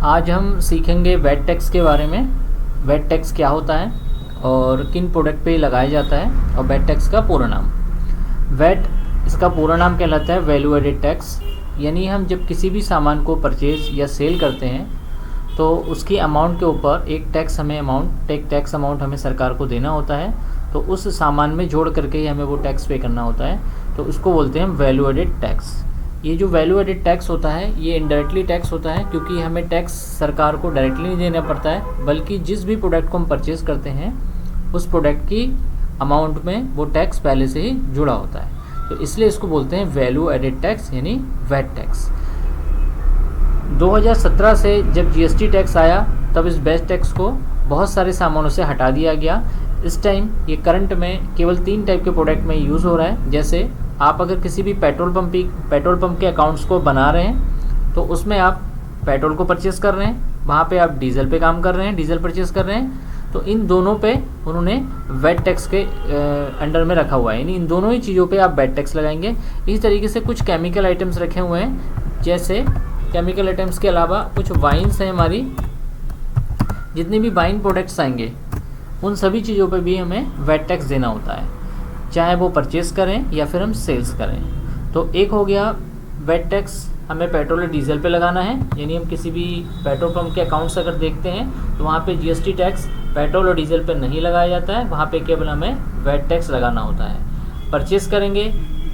आज हम सीखेंगे वैट टैक्स के बारे में। वैट टैक्स क्या होता है और किन प्रोडक्ट पे लगाया जाता है, और वैट टैक्स का पूरा नाम। वैट इसका पूरा नाम कहलाता है वैल्यू एडेड टैक्स। यानी हम जब किसी भी सामान को परचेज़ या सेल करते हैं तो उसकी अमाउंट के ऊपर एक टैक्स अमाउंट हमें सरकार को देना होता है, तो उस सामान में जोड़ करके ही हमें वो टैक्स पे करना होता है, तो उसको बोलते हैं वैल्यू एडेड टैक्स। ये जो वैल्यू एडेड टैक्स होता है ये इनडायरेक्टली टैक्स होता है, क्योंकि हमें टैक्स सरकार को डायरेक्टली नहीं देना पड़ता है, बल्कि जिस भी प्रोडक्ट को हम परचेज़ करते हैं उस प्रोडक्ट की अमाउंट में वो टैक्स पहले से ही जुड़ा होता है, तो इसलिए इसको बोलते हैं वैल्यू एडेड टैक्स यानी वैट टैक्स। 2017 से जब जीएसटी टैक्स आया तब इस वैट टैक्स को बहुत सारे सामानों से हटा दिया गया। इस टाइम ये करंट में केवल 3 टाइप के प्रोडक्ट में यूज़ हो रहा है। जैसे आप अगर किसी भी पेट्रोल पंप के अकाउंट्स को बना रहे हैं तो उसमें आप पेट्रोल को परचेज़ कर रहे हैं, वहाँ पे आप डीजल पे काम कर रहे हैं, डीजल परचेज़ कर रहे हैं, तो इन दोनों पे उन्होंने वैट टैक्स के अंडर में रखा हुआ है, यानी इन दोनों ही चीज़ों पे आप वैट टैक्स लगाएंगे। इसी तरीके से कुछ केमिकल आइटम्स रखे हुए हैं, जैसे केमिकल आइटम्स के अलावा कुछ वाइन्स हैं हमारी, जितने भी वाइन प्रोडक्ट्स आएंगे उन सभी चीज़ों पे भी हमें वैट टैक्स देना होता है, चाहे वो परचेज़ करें या फिर हम सेल्स करें। तो एक हो गया वैट टैक्स हमें पेट्रोल और डीजल पे लगाना है, यानी हम किसी भी पेट्रोल पंप के अकाउंट्स अगर देखते हैं तो वहाँ पे जीएसटी टैक्स पेट्रोल और डीजल पे नहीं लगाया जाता है, वहाँ पे केवल हमें वैट टैक्स लगाना होता है। परचेज़ करेंगे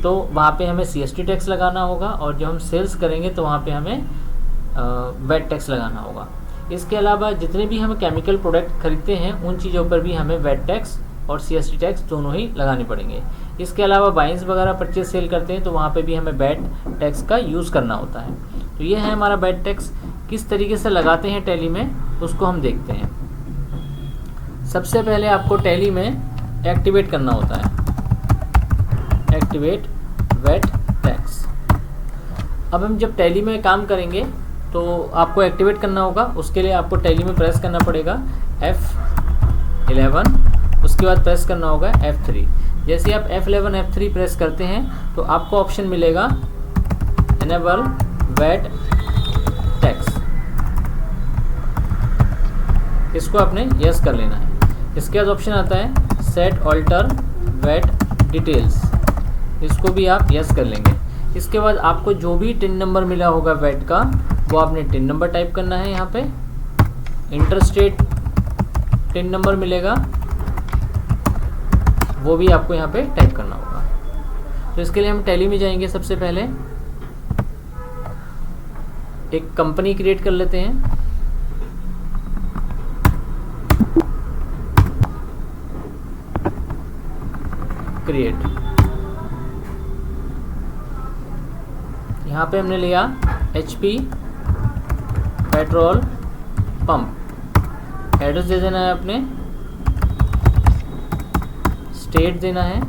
तो वहाँ पे हमें सीएसटी टैक्स लगाना होगा, और जब हम सेल्स करेंगे तो वहाँ पे हमें वैट टैक्स लगाना होगा। इसके अलावा जितने भी हम केमिकल प्रोडक्ट खरीदते हैं उन चीज़ों पर भी हमें वैट टैक्स और सीएसटी टैक्स दोनों ही लगाने पड़ेंगे। इसके अलावा वाइन्स वगैरह परचेज सेल करते हैं तो वहाँ पे भी हमें वैट टैक्स का यूज़ करना होता है। तो ये है हमारा वैट टैक्स। किस तरीके से लगाते हैं टैली में उसको हम देखते हैं। सबसे पहले आपको टैली में एक्टिवेट करना होता है, एक्टिवेट वैट टैक्स। अब हम जब टैली में काम करेंगे तो आपको एक्टिवेट करना होगा, उसके लिए आपको टैली में प्रेस करना पड़ेगा F11, उसके बाद प्रेस करना होगा F3। जैसे आप F11 F3 प्रेस करते हैं तो आपको ऑप्शन मिलेगा एनेबल वैट टैक्स, इसको आपने यस कर लेना है। इसके बाद ऑप्शन आता है सेट ऑल्टर वैट डिटेल्स, इसको भी आप यस कर लेंगे। इसके बाद आपको जो भी टिन नंबर मिला होगा वैट का वो आपने टिन नंबर टाइप करना है। यहाँ पे इंटरस्टेट टिन नंबर मिलेगा, वो भी आपको यहाँ पे टाइप करना होगा। तो इसके लिए हम टैली में जाएंगे। सबसे पहले एक कंपनी क्रिएट कर लेते हैं। क्रिएट, यहाँ पे हमने लिया HP पेट्रोल पंप। एड्रेस दे देना है अपने, स्टेट देना है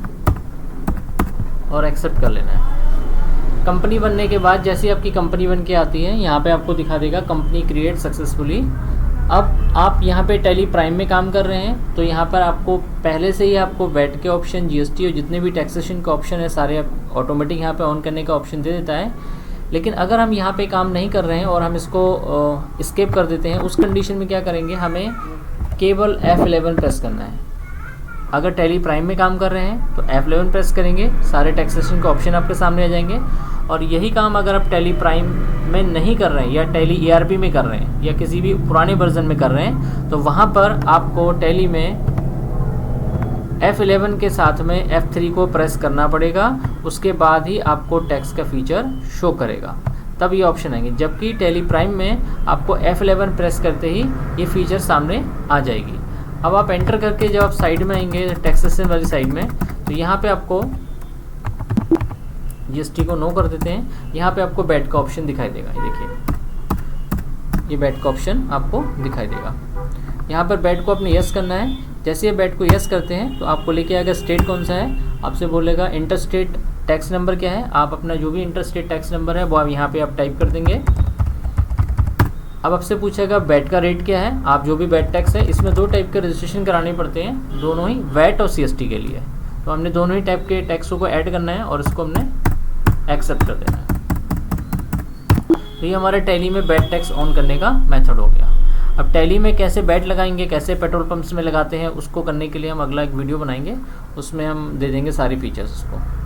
और एक्सेप्ट कर लेना है। कंपनी बनने के बाद जैसे आपकी कंपनी बन के आती है यहाँ पे आपको दिखा देगा कंपनी क्रिएट सक्सेसफुली। अब आप यहाँ पे टैली प्राइम में काम कर रहे हैं तो यहाँ पर आपको पहले से ही आपको वैट के ऑप्शन, जीएसटी और जितने भी टैक्सेशन के ऑप्शन है सारे ऑटोमेटिक यहाँ पे ऑन करने का ऑप्शन दे देता है। लेकिन अगर हम यहाँ पे काम नहीं कर रहे हैं और हम इसको स्किप कर देते हैं, उस कंडीशन में क्या करेंगे, हमें केवल F11 प्रेस करना है। अगर टैली प्राइम में काम कर रहे हैं तो F11 प्रेस करेंगे, सारे टैक्सेशन के ऑप्शन आपके सामने आ जाएंगे। और यही काम अगर आप टैली प्राइम में नहीं कर रहे हैं या टैली ERP में कर रहे हैं या किसी भी पुराने वर्जन में कर रहे हैं तो वहाँ पर आपको टैली में F11 के साथ में F3 को प्रेस करना पड़ेगा, उसके बाद ही आपको टैक्स का फीचर शो करेगा, तब ये ऑप्शन आएंगे। जबकि टैली प्राइम में आपको F11 प्रेस करते ही ये फीचर सामने आ जाएगी। अब आप एंटर करके जब आप साइड में आएंगे टैक्सेशन वाली साइड में, तो यहाँ पे आपको जीएसटी को नो कर देते हैं, यहाँ पे आपको वैट का ऑप्शन दिखाई देगा। ये देखिए, ये वैट का ऑप्शन आपको दिखाई देगा। यहाँ पर वैट को अपने यस करना है। जैसे ये वैट को यस करते हैं तो आपको लेके आएगा स्टेट कौन सा है, आपसे बोलेगा इंटरस्टेट टैक्स नंबर क्या है। आप अपना जो भी इंटरस्टेट टैक्स नंबर है वो आप यहाँ पे आप टाइप कर देंगे। अब आपसे पूछेगा वैट का रेट क्या है। आप जो भी वैट टैक्स है, इसमें 2 टाइप के रजिस्ट्रेशन कराने पड़ते हैं, दोनों ही वैट और सीएसटी के लिए। तो हमने दोनों ही टाइप के टैक्सों को ऐड करना है और इसको हमने एक्सेप्ट कर देना है। तो ये हमारे टैली में बैट टैक्स ऑन करने का मेथड हो गया। अब टैली में कैसे बैट लगाएंगे, कैसे पेट्रोल पंप्स में लगाते हैं, उसको करने के लिए हम अगला एक वीडियो बनाएंगे, उसमें हम दे देंगे सारी फीचर्स उसको।